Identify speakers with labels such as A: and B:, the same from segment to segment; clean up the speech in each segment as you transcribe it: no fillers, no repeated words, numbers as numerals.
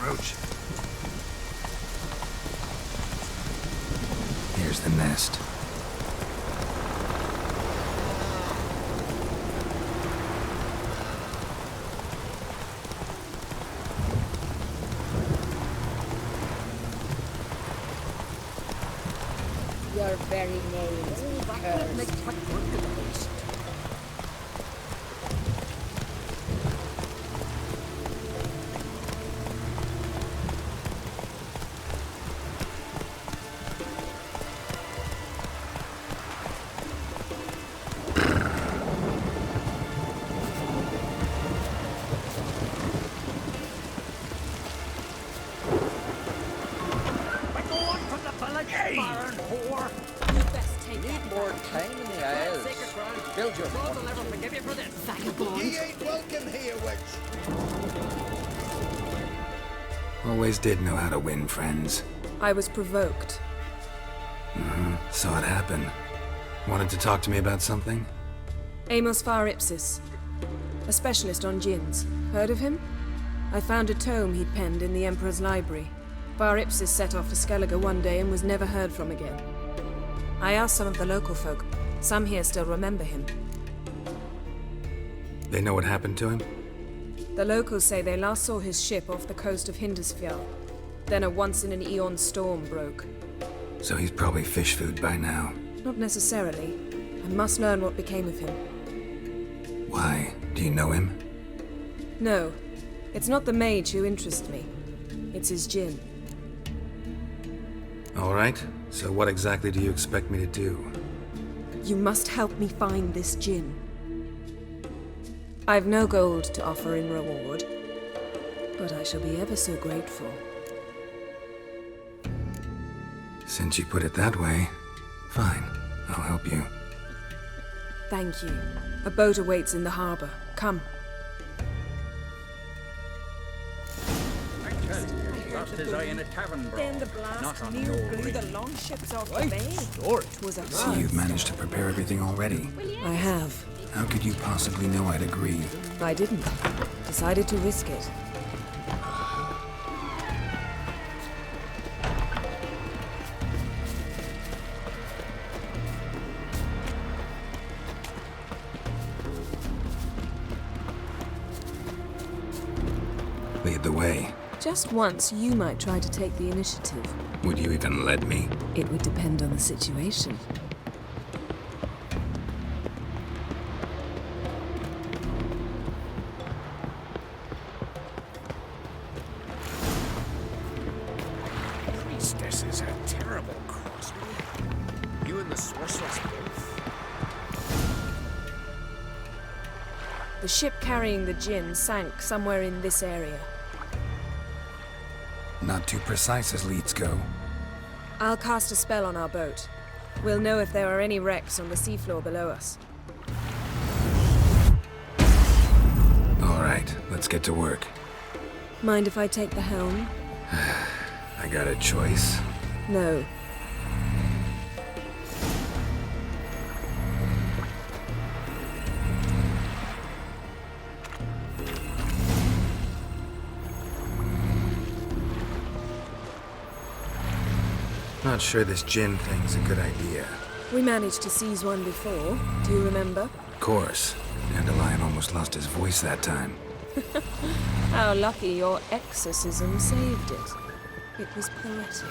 A: approach. Here's the nest.
B: Your very name is cursed.
C: Build your God will never forgive you for this, vagabond.
D: He ain't welcome here, witch.
A: Always did know how to win friends.
E: I was provoked.
A: Saw it happen. Wanted to talk to me about something?
E: Amos Far Ipsis, a specialist on djinns. Heard of him? I found a tome he'd penned in the Emperor's library. Far Ipsis set off for Skellige one day and was never heard from again. I asked some of the local folk. Some here still remember him.
A: They know what happened to him?
E: The locals say they last saw his ship off the coast of Hindisfjall. Then a once-in-an-eon storm broke.
A: So he's probably fish food by now.
E: Not necessarily. I must learn what became of him.
A: Why? Do you know him?
E: No. It's not the mage who interests me. It's his djinn.
A: All right. So what exactly do you expect me to do?
E: You must help me find this djinn. I've no gold to offer in reward, but I shall be ever so grateful.
A: Since you put it that way, fine. I'll help you.
E: Thank you. A boat awaits in the harbor. Come.
C: In a tavern brawl.
B: Then the blast near blew the longships off the bay.
E: It was a
A: So you've managed to prepare everything already?
E: I have.
A: How could you possibly know I'd agree?
E: I didn't. Decided to risk it.
A: Lead the way.
E: Just once, you might try to take the initiative.
A: Would you even let me?
E: It would depend on the situation.
D: Priestess is a terrible crossbreed. You and the sorceress both.
E: The ship carrying the djinn sank somewhere in this area.
A: Not too precise as leads go.
E: I'll cast a spell on our boat. We'll know if there are any wrecks on the seafloor below us.
A: All right, let's get to work.
E: Mind if I take the helm?
A: I got a choice.
E: No.
A: Not sure this djinn thing's a good idea.
E: We managed to seize one before. Do you remember?
A: Of course. Dandelion almost lost his voice that time.
E: How lucky your exorcism saved it. It was poetic.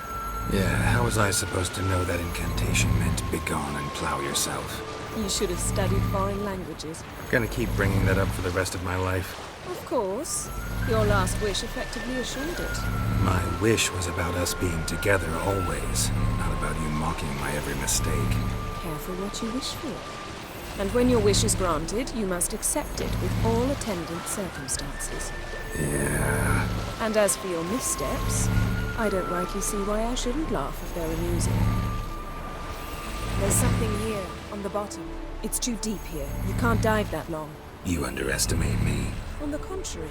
A: Yeah, how was I supposed to know that incantation meant begone and plow yourself?
E: You should have studied foreign languages.
A: Gonna keep bringing that up for the rest of my life.
E: Of course. Your last wish effectively assured it.
A: My wish was about us being together always, not about you mocking my every mistake.
E: Careful what you wish for. And when your wish is granted, you must accept it with all attendant circumstances.
A: Yeah.
E: And as for your missteps, I don't rightly see why I shouldn't laugh if they're amusing. There's something here, on the bottom. It's too deep here. You can't dive that long.
A: You underestimate me.
E: On the contrary.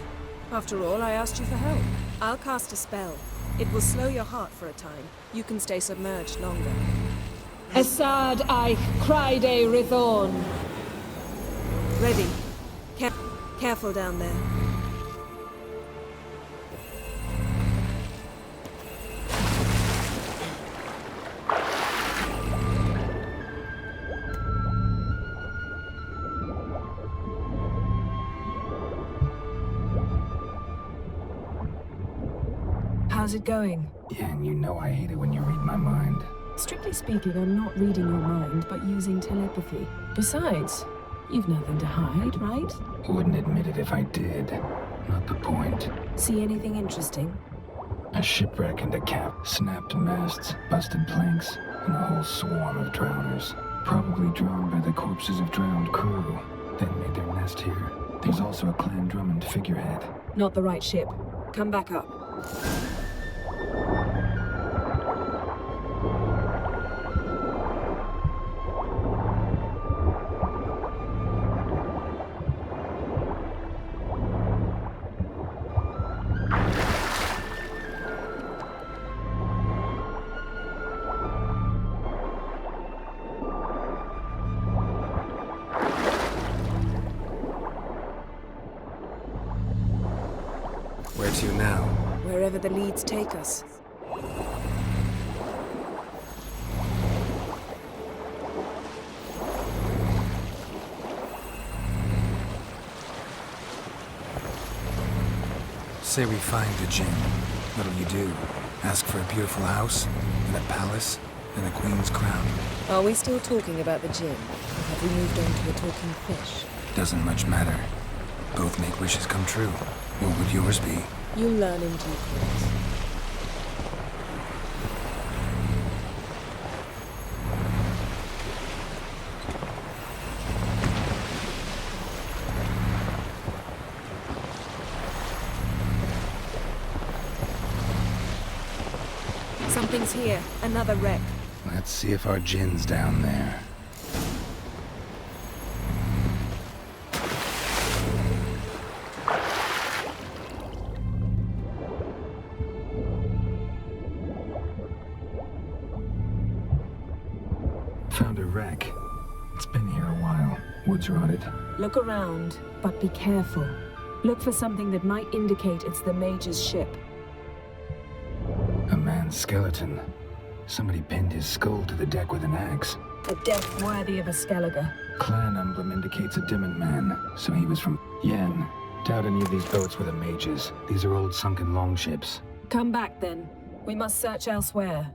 E: After all, I asked you for help. I'll cast a spell. It will slow your heart for a time. You can stay submerged longer.
B: Assad I cried a Rithorn.
E: Ready. Careful down there. How's it going?
A: Yeah, and you know I hate it when you read my mind.
E: Strictly speaking, I'm not reading your mind, but using telepathy. Besides, you've nothing to hide, right?
A: Wouldn't admit it if I did. Not the point.
E: See anything interesting?
A: A shipwreck and a cap, snapped masts, busted planks, and a whole swarm of drowners. Probably drawn by the corpses of drowned crew, then made their nest here. There's also a Clan Drummond figurehead.
E: Not the right ship. Come back up.
A: Where to now?
E: Wherever the leads take us.
A: Say we find the gem. What'll you do? Ask for a beautiful house? And a palace? And a queen's crown?
E: Are we still talking about the gin? Or have we moved on to a talking fish?
A: Doesn't much matter. Both make wishes come true. What would yours be?
E: You'll learn in due course. Something's here. Another wreck.
A: Let's see if our gin's down there. Found a wreck. It's been here a while. Wood's rotted.
E: Look around, but be careful. Look for something that might indicate it's the Mage's ship.
A: A man's skeleton. Somebody pinned his skull to the deck with an axe.
E: A death worthy of a Skellige.
A: Clan emblem indicates a Dimment man, so he was from Yen. Doubt any of these boats were the Mage's. These are old sunken longships.
E: Come back then. We must search elsewhere.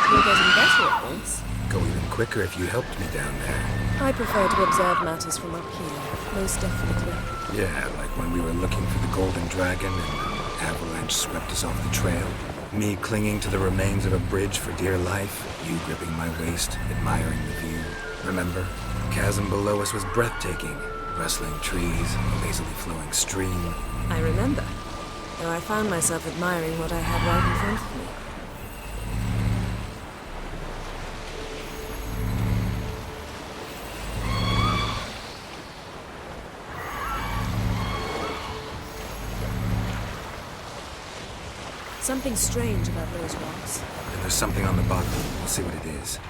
E: You're getting better at this.
A: Go even quicker if you helped me down there.
E: I prefer to observe matters from up here, most definitely.
A: Yeah, like when we were looking for the Golden Dragon and the avalanche swept us off the trail. Me clinging to the remains of a bridge for dear life. You gripping my waist, admiring the view. Remember? The chasm below us was breathtaking. Rustling trees, a lazily flowing stream.
E: I remember, though I found myself admiring what I had right in front of me. Something strange about those rocks.
A: And there's something on the bottom. We'll see what it is.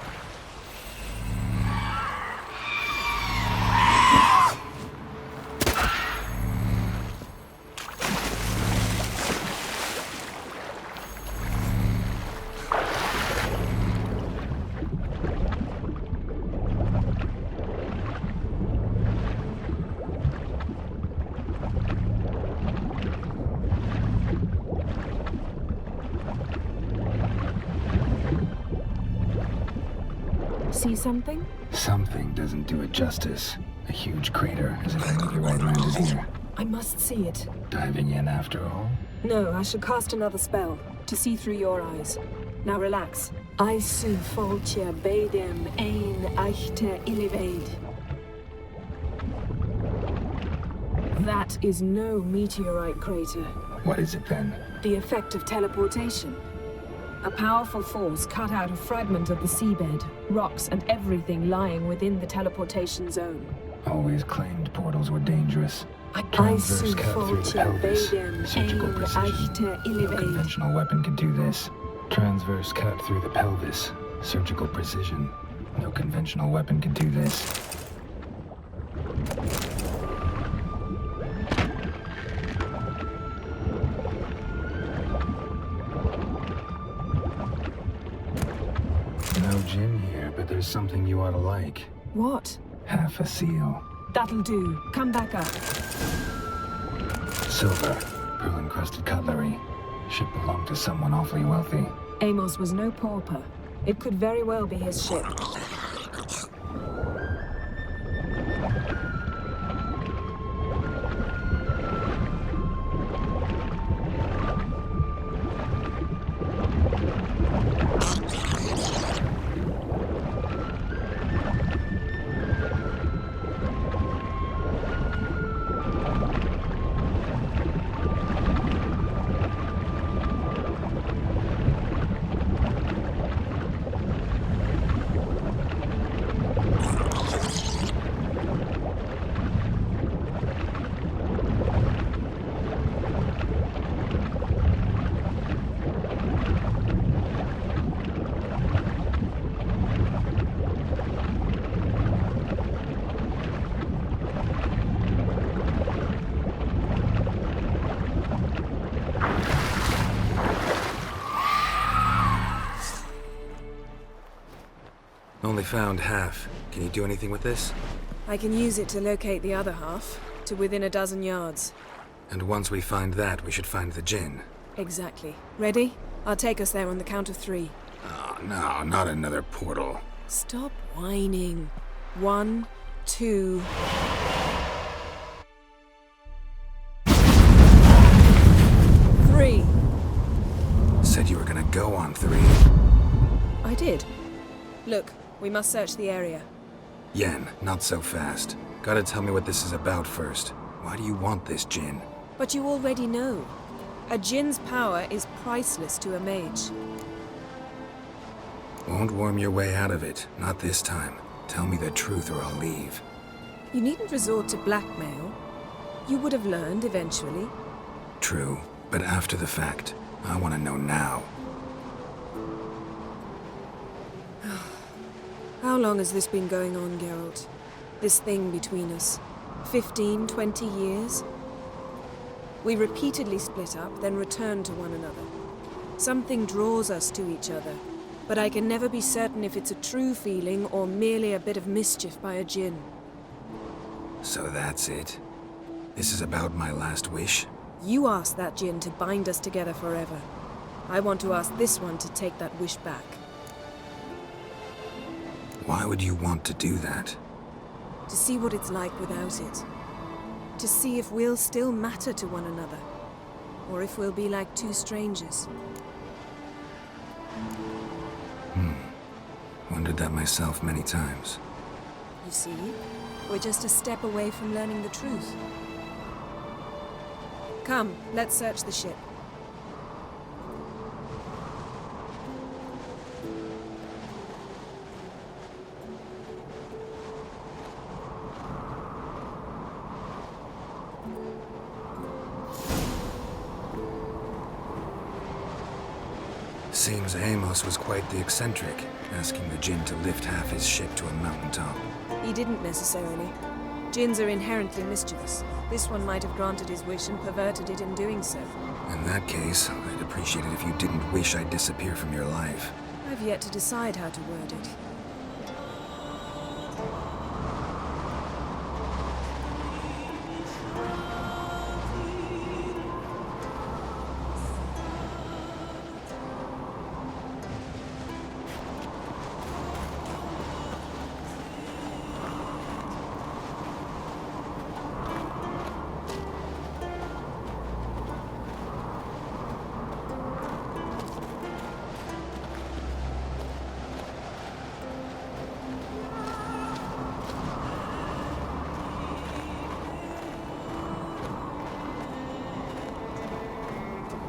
E: See something?
A: Something doesn't do it justice. A huge crater, as if I knew the right land is here.
E: I must see it.
A: Diving in after all?
E: No, I should cast another spell, to see through your eyes. Now relax. Isu foltja beidem ein eichte iliveid. That is no meteorite crater.
A: What is it then?
E: The effect of teleportation. A powerful force cut out a fragment of the seabed, rocks and everything lying within the teleportation zone.
A: Always claimed portals were dangerous.
E: Isu
A: Transverse cut through the
E: foltja
A: pelvis.
E: beidem
A: Surgical
E: ein
A: precision.
E: eichte
A: No
E: iliveid.
A: conventional weapon could do this. Transverse cut through the pelvis. Surgical precision. No conventional weapon could do this. No gin here, but there's something you ought to like.
E: What?
A: Half a seal.
E: That'll do. Come back up.
A: Silver. Pearl-encrusted cutlery. Should belong to someone awfully wealthy.
E: Amos was no pauper. It could very well be his ship.
A: Only found half. Can you do anything with this?
E: I can use it to locate the other half, to within a dozen yards.
A: And once we find that, we should find the gin.
E: Exactly. Ready? I'll take us there on the count of 3.
A: Oh, no, not another portal.
E: Stop whining. 1, 2...
A: Said you were gonna go on 3.
E: I did. Look, we must search the area.
A: Yen, not so fast. Gotta tell me what this is about first. Why do you want this gin?
E: But you already know. A djinn's power is priceless to a mage.
A: Won't worm your way out of it. Not this time. Tell me the truth or I'll leave.
E: You needn't resort to blackmail. You would have learned eventually.
A: True, but after the fact. I want to know now.
E: How long has this been going on, Geralt? This thing between us? 15, 20 years? We repeatedly split up, then returned to one another. Something draws us to each other, but I can never be certain if it's a true feeling or merely a bit of mischief by a djinn.
A: So that's it? This is about my last wish?
E: You asked that djinn to bind us together forever. I want to ask this one to take that wish back.
A: Why would you want to do that?
E: To see what it's like without it. To see if we'll still matter to one another. Or if we'll be like two strangers.
A: Wondered that myself many times.
E: You see, we're just a step away from learning the truth. Come, let's search the ship.
A: Seems Amos was quite the eccentric, asking the djinn to lift half his ship to a mountaintop.
E: He didn't necessarily. Djinns are inherently mischievous. This one might have granted his wish and perverted it in doing so.
A: In that case, I'd appreciate it if you didn't wish I'd disappear from your life.
E: I've yet to decide how to word it.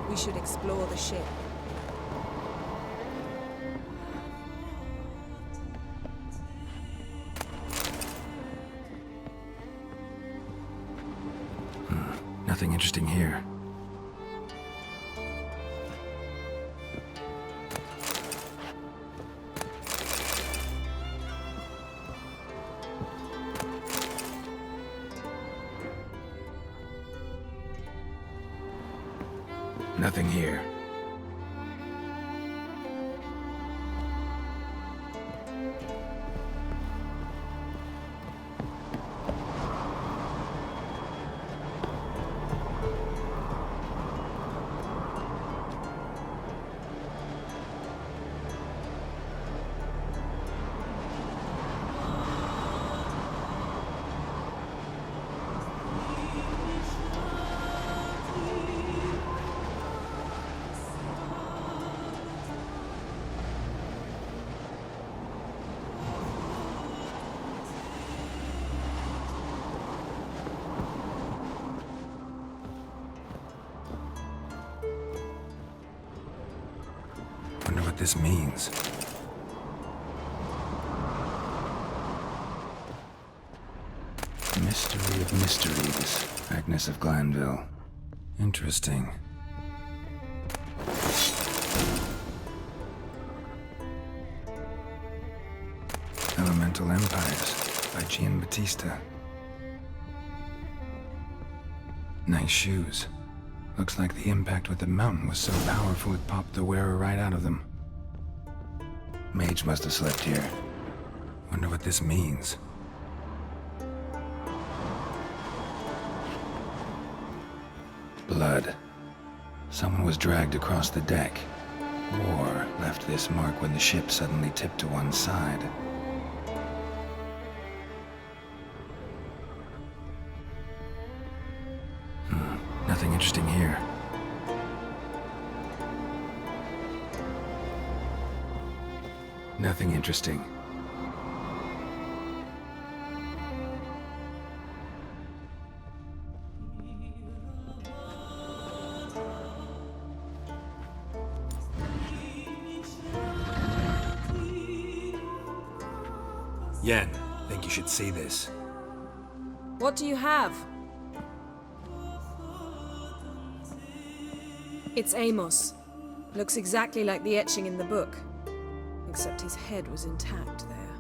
E: We should explore the ship.
A: Nothing interesting here. Nothing here. Wonder what this means. Mystery of mysteries, Agnes of Glanville. Interesting. Elemental Empires by Giambattista. Nice shoes. Looks like the impact with the mountain was so powerful it popped the wearer right out of them. Mage must have slept here. Wonder what this means. Blood. Someone was dragged across the deck. Or left this mark when the ship suddenly tipped to one side. Nothing interesting here. Nothing interesting. Yen, think you should see this.
E: What do you have? It's Amos. Looks exactly like the etching in the book. Except his head was intact there.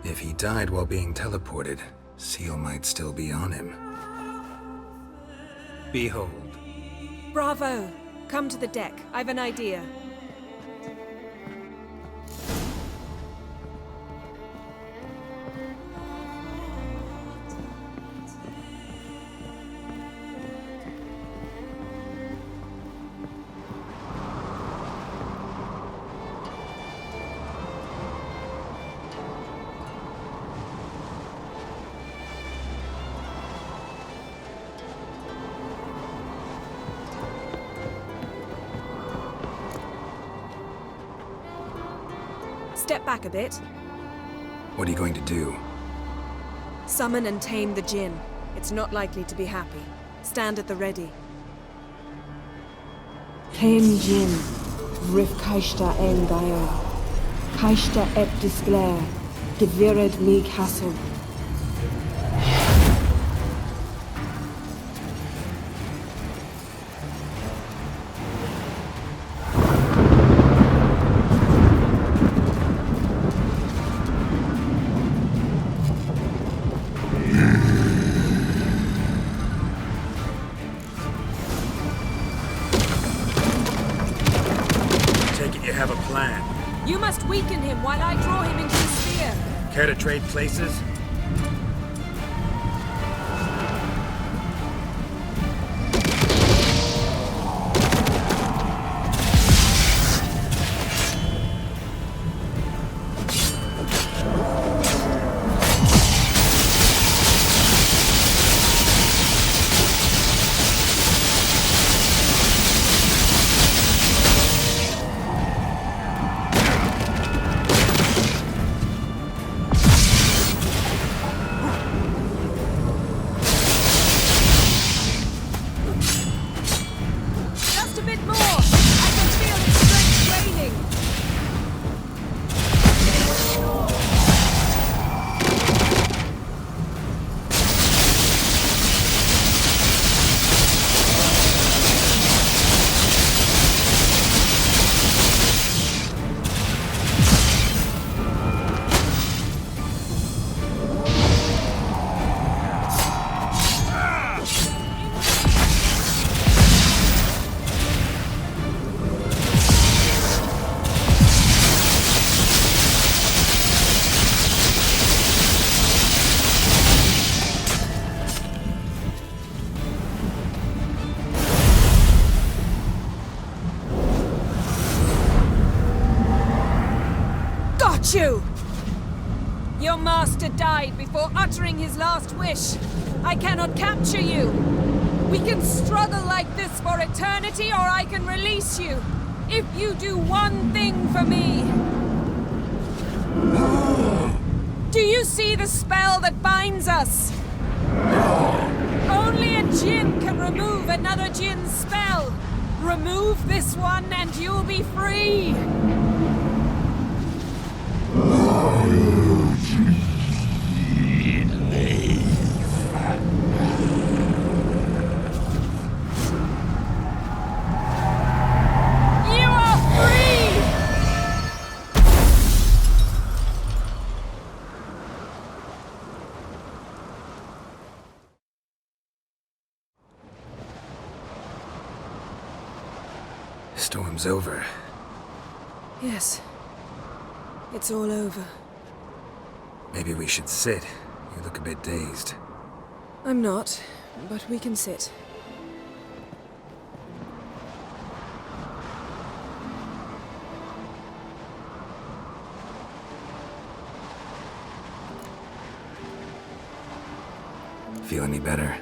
A: If he died while being teleported, Seal might still be on him. Behold.
E: Bravo! Come to the deck. I've an idea. Step back a bit.
A: What are you going to do?
E: Summon and tame the Jinn. It's not likely to be happy. Stand at the ready.
F: Tame Jinn, Rif Kaishta Engaya, Kaishta Ep Disglair, Gevired Lee Castle.
A: You have a plan.
E: You must weaken him while I draw him into the sphere.
A: Care to trade places?
E: died before uttering his last wish. I cannot capture you. We can struggle like this for eternity, or I can release you. If you do one thing for me. Do you see the spell that binds us? Only a djinn can remove another djinn's spell. Remove this one and you'll be free. You are free!
A: Storm's over.
E: Yes. It's all over.
A: Maybe we should sit. You look a bit dazed.
E: I'm not, but we can sit.
A: Feel any better?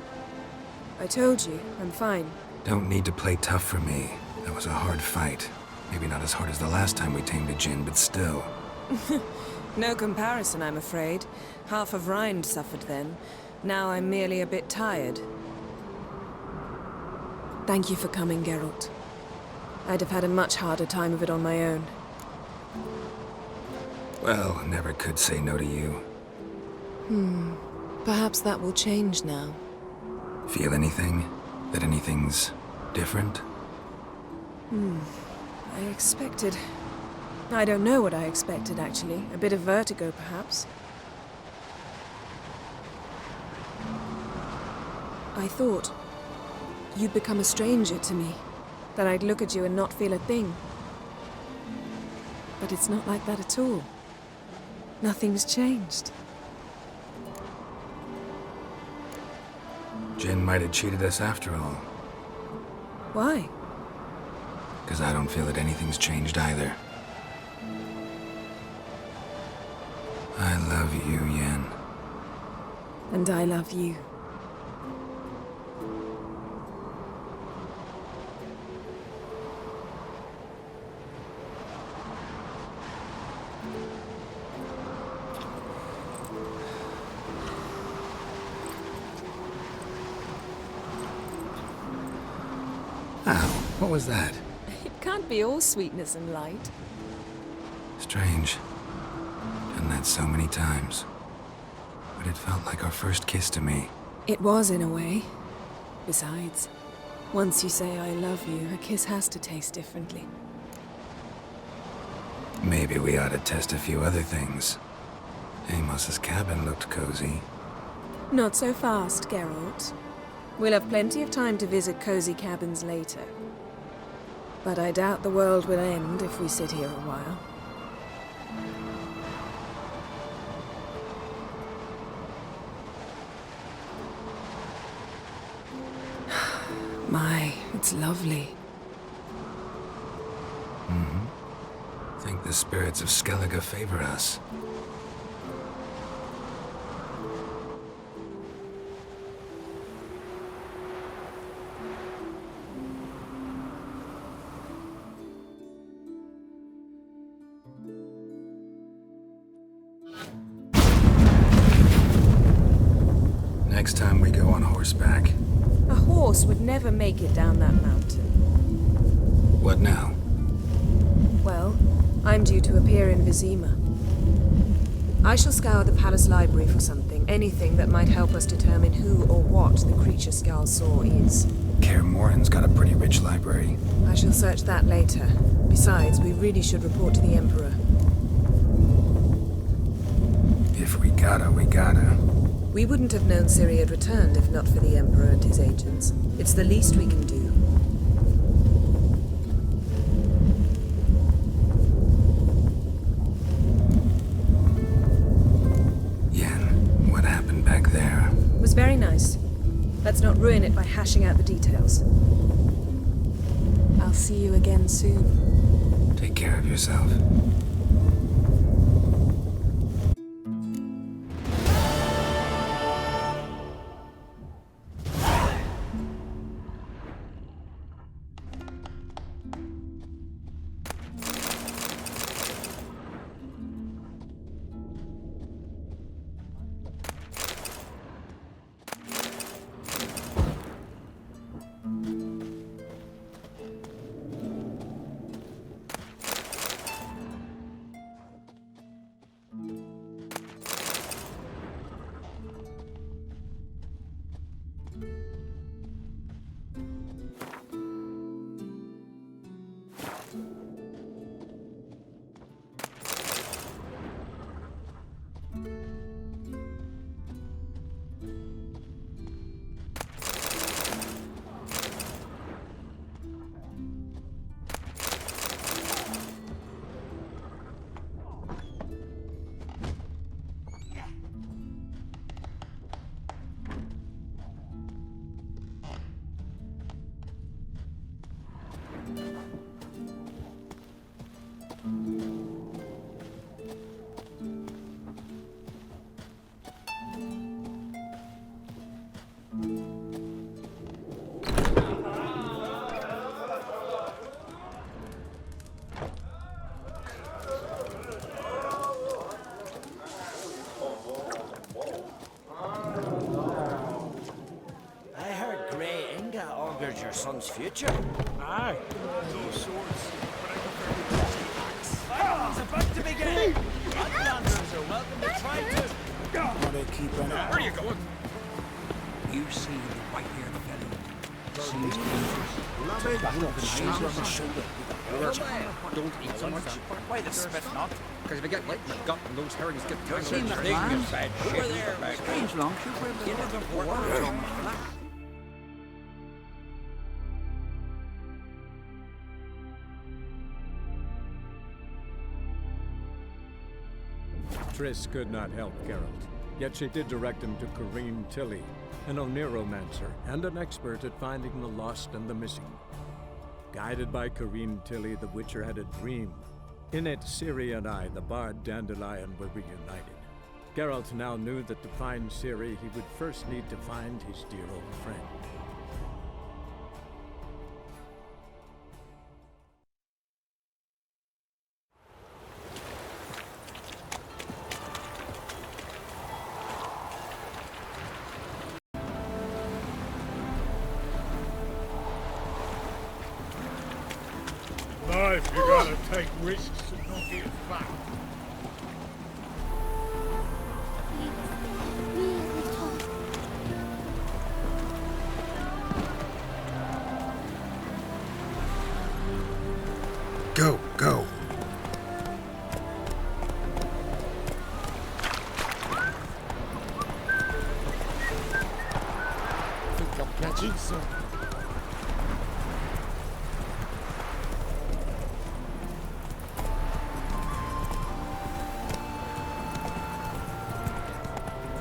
E: I told you, I'm fine.
A: Don't need to play tough for me. That was a hard fight. Maybe not as hard as the last time we tamed a djinn, but still.
E: No comparison, I'm afraid. Half of Rind suffered then. Now I'm merely a bit tired. Thank you for coming, Geralt. I'd have had a much harder time of it on my own.
A: Well, never could say no to you.
E: Perhaps that will change now.
A: Feel anything? That anything's different?
E: I expected... I don't know what I expected, actually. A bit of vertigo, perhaps. I thought you'd become a stranger to me. That I'd look at you and not feel a thing. But it's not like that at all. Nothing's changed.
A: Jinn might have cheated us after all.
E: Why?
A: Because I don't feel that anything's changed either. I love you, Yen.
E: And I love you.
A: Ow, what was that?
E: It can't be all sweetness and light.
A: Strange. Done that so many times. But it felt like our first kiss to me.
E: It was, in a way. Besides, once you say I love you, a kiss has to taste differently.
A: Maybe we ought to test a few other things. Amos's cabin looked cozy.
E: Not so fast, Geralt. We'll have plenty of time to visit cozy cabins later. But I doubt the world will end if we sit here a while. My, it's lovely.
A: Think the spirits of Skellige favor us. Next time we go on horseback.
E: A horse would never make it down that mountain.
A: What now?
E: Well, I'm due to appear in Vizima. I shall scour the palace library for something, anything that might help us determine who or what the creature Skal saw is.
A: Kaer Morhen's got a pretty rich library.
E: I shall search that later. Besides, we really should report to the Emperor.
A: If we gotta, we gotta.
E: We wouldn't have known Ciri had returned if not for the Emperor and his agents. It's the least we can do.
A: Yen, what happened back there?
E: It was very nice. Let's not ruin it by hashing out the details. I'll see you again soon.
A: Take care of yourself.
D: son's future.
G: Aye. Those swords. But I prefer the rusty axe. Fighting's about to begin! Outlanders are welcome to try to...
D: Where are you going?
A: You see the white-haired fellow? Seems
D: Shoulder on my shoulder.
C: Don't eat so much.
G: Why the spit not?
C: Because if you get light in the gut and those herrings get tangled
H: seen
C: in
H: the
C: your leg,
H: plan.
C: you're bad shit.
G: Over there.
H: Strange long shoot where the water on the flat.
I: Triss could not help Geralt, yet she did direct him to Corrine Tilly, an Oniromancer and an expert at finding the lost and the missing. Guided by Corrine Tilly, the Witcher had a dream. In it, Ciri and I, the bard Dandelion, were reunited. Geralt now knew that to find Ciri, he would first need to find his dear old friend.
G: Life, you gotta take risks and not get back.
A: Go, go.
D: Think I'm catching some.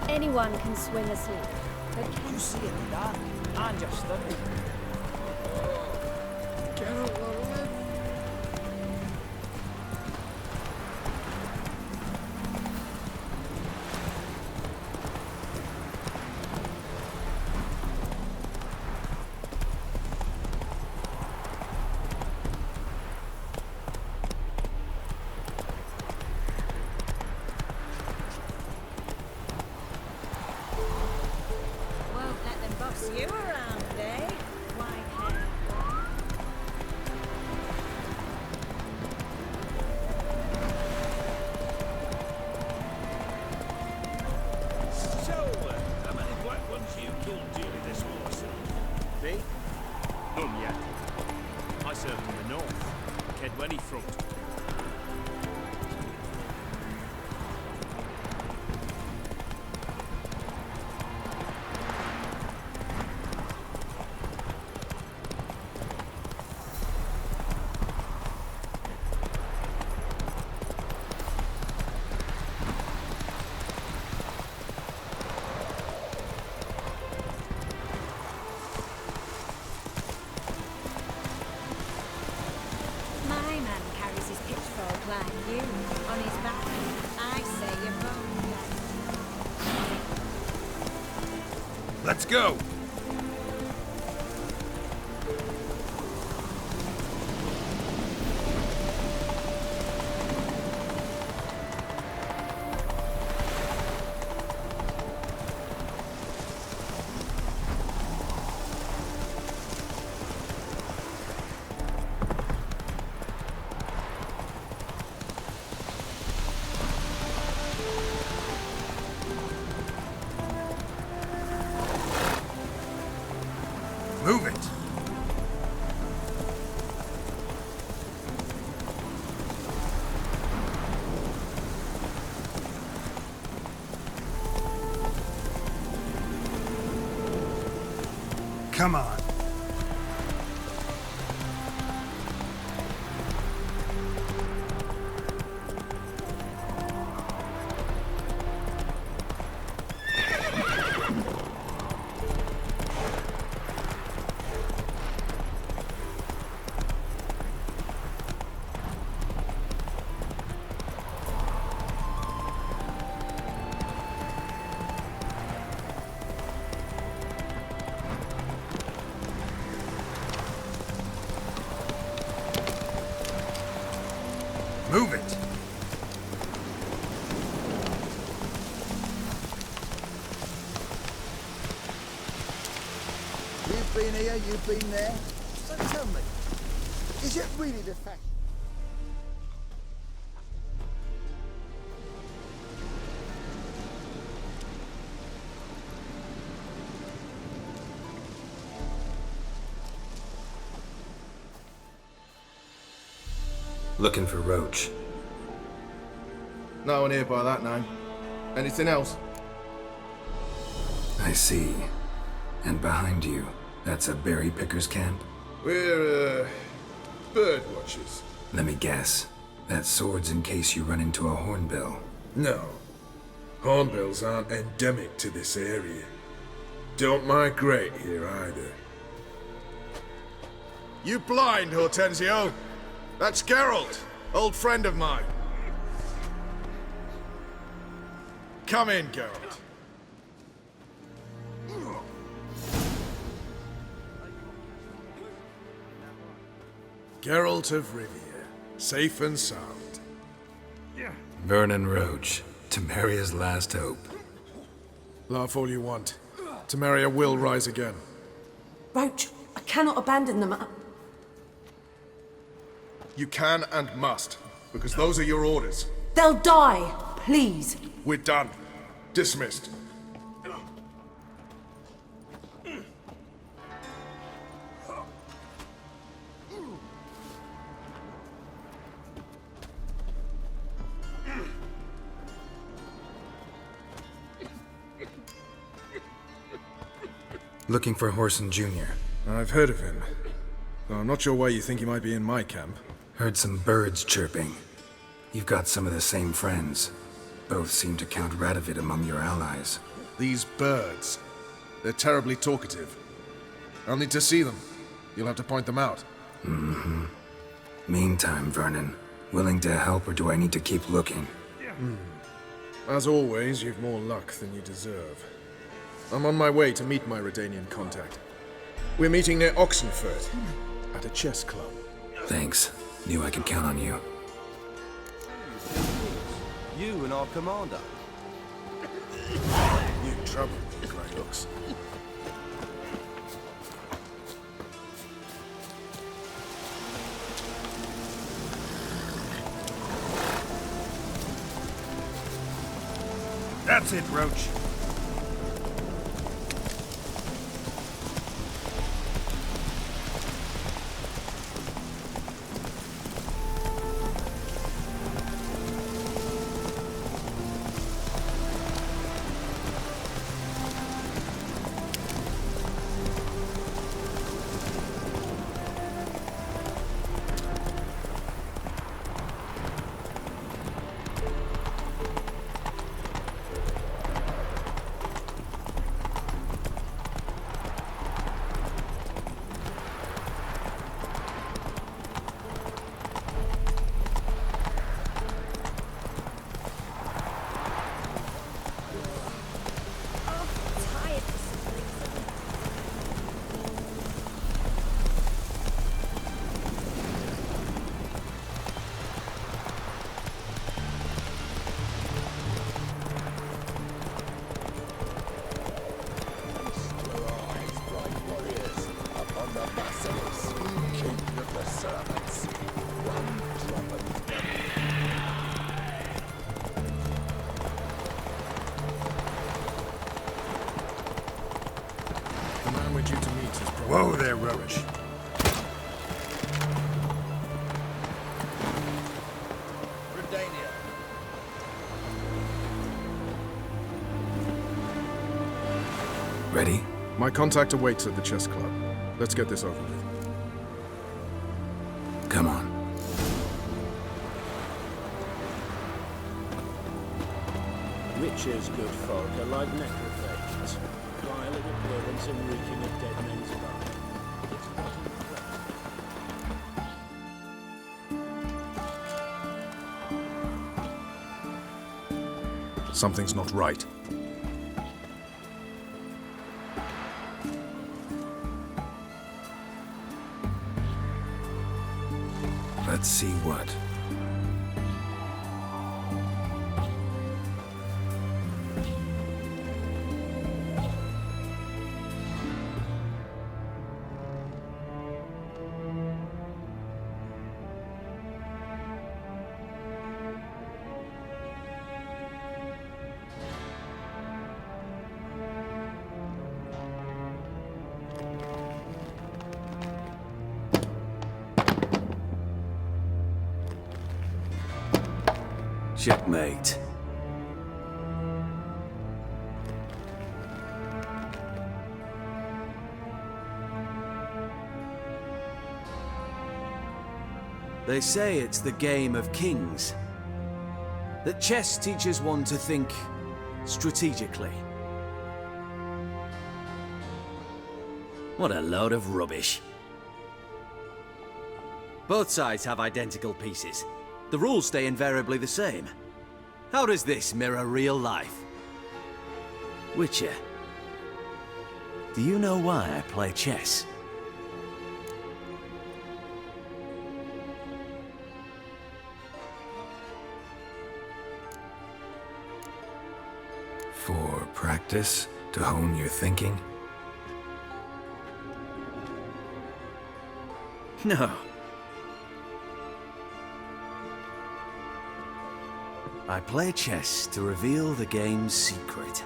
J: Anyone can swing a sword, but can
G: You see it in that, and you're studying.
D: Geralt, live.
J: won't let them boss you around, eh? White hair.
G: So, how many black ones you killed during this war, sir?
K: Me? None yet. I served in the north, Kedwenny front.
J: My man carries his pitchfork like you, on his back. I say you're both dead.
A: Let's go. Move it. Come on.
H: been here, you've been there. So tell me, is it really the fact?
A: Looking for Roach.
D: No one here by that name. Anything else?
A: I see. And behind you, that's a berry picker's camp?
D: We're, bird watchers.
A: Let me guess. That sword's in case you run into a hornbill.
L: No. Hornbills aren't endemic to this area. Don't migrate here either.
D: You blind, Hortensio? That's Geralt, old friend of mine. Come in, Geralt.
L: Geralt of Rivia, safe and sound.
A: Vernon Roach, Temeria's last hope.
D: Laugh all you want. Temeria will rise again.
F: Roach, I cannot abandon them.
D: You can and must, because those are your orders.
F: They'll die, please.
D: We're done. Dismissed.
A: Looking for Horson Jr.
D: I've heard of him, though I'm not sure why you think he might be in my camp.
A: Heard some birds chirping. You've got some of the same friends. Both seem to count Radovid among your allies.
D: These birds, they're terribly talkative. I'll need to see them. You'll have to point them out.
A: Mm-hmm. Meantime, Vernon, willing to help or do I need to keep looking?
D: As always, you've more luck than you deserve. I'm on my way to meet my Redanian contact. We're meeting near Oxenford, at a chess club.
A: Thanks. Knew I could count on you.
G: You and our commander.
D: You in trouble, Grey Looks.
G: That's it, Roach.
L: Whoa there, Roach.
H: Redania.
A: Ready?
D: My contact awaits at the chess club. Let's get this over with.
A: Come on.
K: Witches, good folk, are like necrophages. Vile in appearance and reeking of dead men's blood.
D: Something's not right.
A: Let's see what.
M: Checkmate. They say it's the game of kings. That chess teaches one to think strategically. What a load of rubbish. Both sides have identical pieces. The rules stay invariably the same. How does this mirror real life? Witcher, do you know why I play chess?
A: For practice? To hone your thinking?
M: No. I play chess to reveal the game's secret.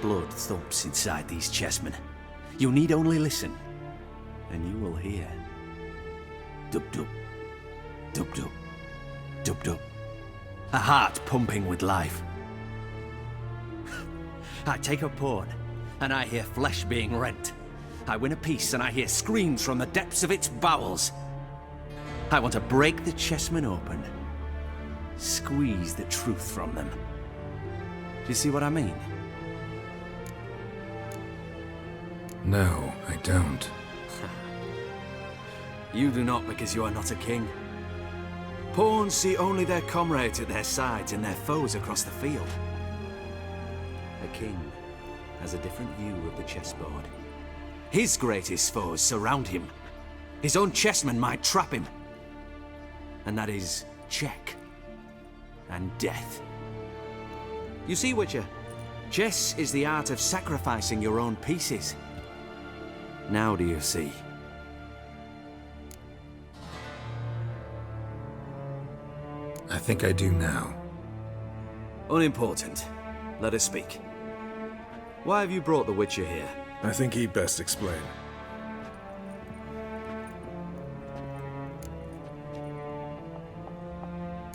M: Blood thumps inside these chessmen. You need only listen, and you will hear. Dub-dub. Dub-dub. Dub-dub. A heart pumping with life. I take a pawn, and I hear flesh being rent. I win a piece, and I hear screams from the depths of its bowels. I want to break the chessmen open. Squeeze the truth from them. Do you see what I mean?
A: No, I don't.
M: You do not because you are not a king. Pawns see only their comrades at their sides and their foes across the field. A king has a different view of the chessboard. His greatest foes surround him. His own chessmen might trap him. And that is check and death. You see, Witcher, chess is the art of sacrificing your own pieces. Now do you see?
A: I think I do now.
M: Unimportant. Let us speak. Why have you brought the Witcher here?
D: I think he'd best explain.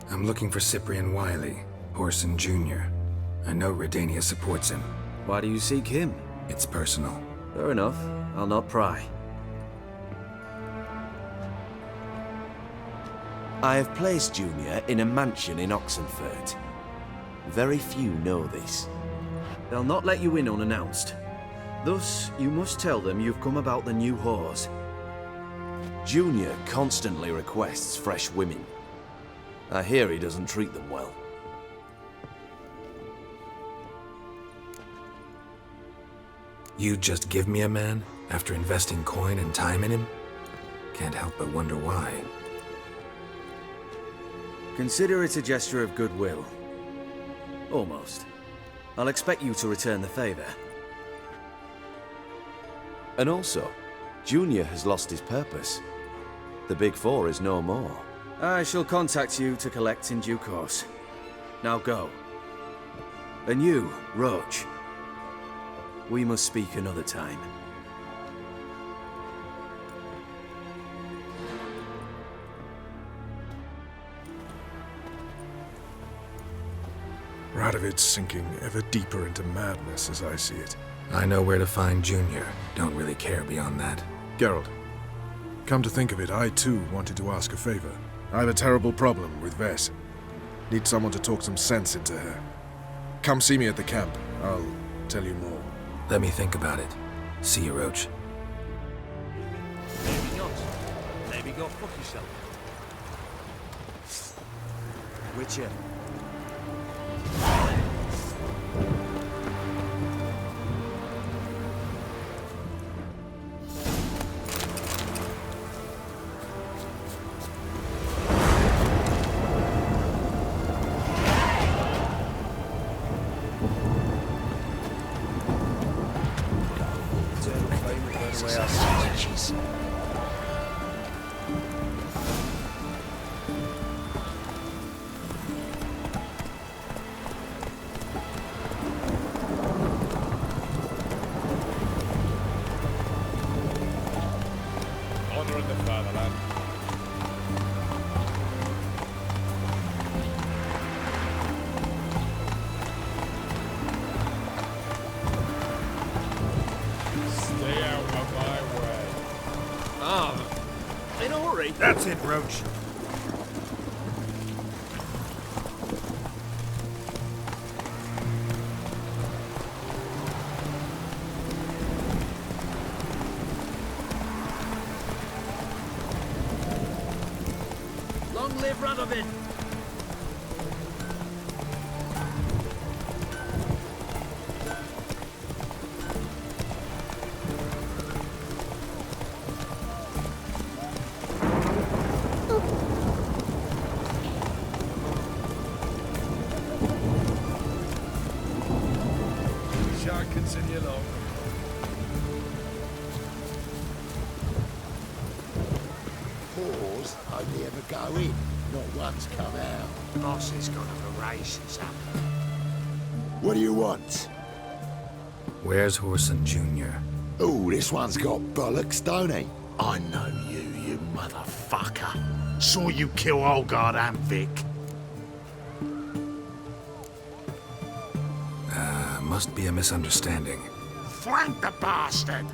A: I'm looking for Cyprian Wiley, Orson Jr. I know Redania supports him.
M: Why do you seek him?
A: It's personal.
M: Fair enough. I'll not pry. I have placed Junior in a mansion in Oxenfurt. Very few know this. They'll not let you in unannounced. Thus, you must tell them you've come about the new whores. Junior constantly requests fresh women. I hear he doesn't treat them well.
A: You'd just give me a man after investing coin and time in him? Can't help but wonder why.
M: Consider it a gesture of goodwill. Almost. I'll expect you to return the favor. And also, Junior has lost his purpose. The Big Four is no more. I shall contact you to collect in due course. Now go. And you, Roach. We must speak another time.
D: Radovid's sinking ever deeper into madness as I see it.
A: I know where to find Junior. Don't really care beyond that.
D: Geralt, come to think of it, I too wanted to ask a favor. I have a terrible problem with Vess. Need someone to talk some sense into her. Come see me at the camp. I'll tell you more.
A: Let me think about it. See you, Roach.
G: Maybe not. Maybe go fuck yourself.
M: Witcher.
K: hurry.
A: That's it, Roach.
K: Long live Radovid.
G: Shark can send you along.
H: Pause only ever go in, not once come out.
K: Boss is gonna have a races up.
H: What do you want?
A: Where's Horson Jr.?
H: Oh, this one's got bollocks, don't he?
K: I know you, you motherfucker. Saw you kill Olgard and Vic.
A: Must be a misunderstanding.
K: Flank the bastard!